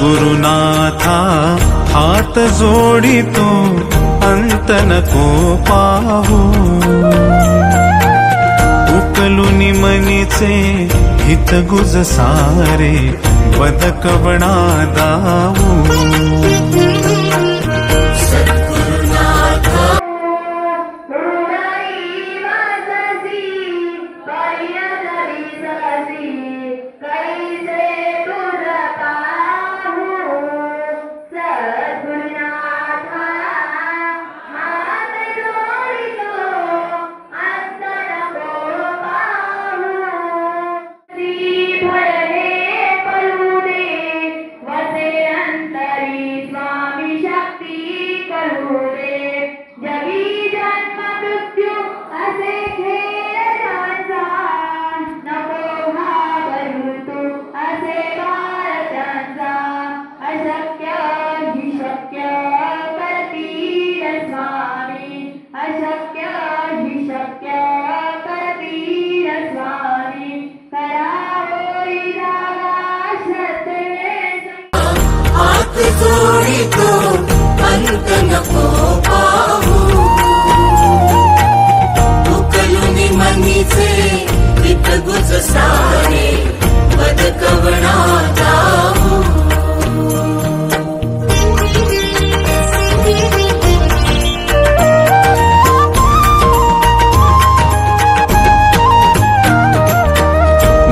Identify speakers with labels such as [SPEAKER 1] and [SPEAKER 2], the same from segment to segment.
[SPEAKER 1] सद्गुरुनाथा हात जोडितो अंत नको पाहू। उकलुनी मनीचे हित गुज सारे बदकवणा दाऊ।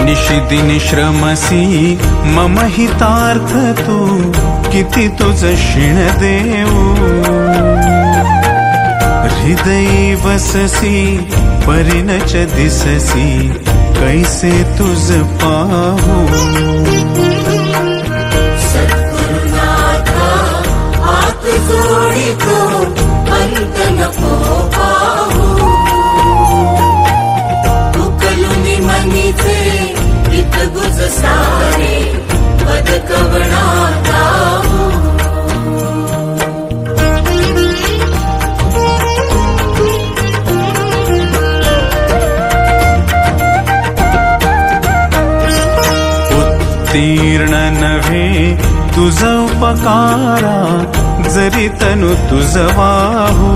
[SPEAKER 1] निशिदिनी श्रमसी मम हितार्थ तू किती तुझ शिण देऊ। हृदयी वससी परिणच दिससी कैसे तुझ पाहू।
[SPEAKER 2] सद्गुरुनाथा हात जोडितो अंत नको पाहू। उकलुनी मनीचे हित गुज सारे बदकवणा दाऊ।
[SPEAKER 1] उत्तीर्ण नव्हे तुझ उपकारा जरी तनु तुझ वाहू।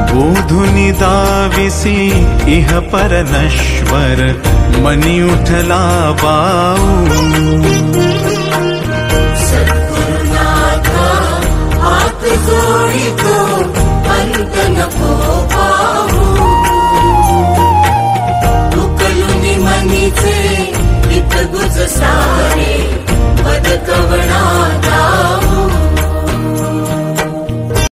[SPEAKER 1] बोधुनी दाविसी इह पर नश्वर मनी उठला बाऊ।
[SPEAKER 2] सद्गुरुनाथा हात जोडितो अंत नको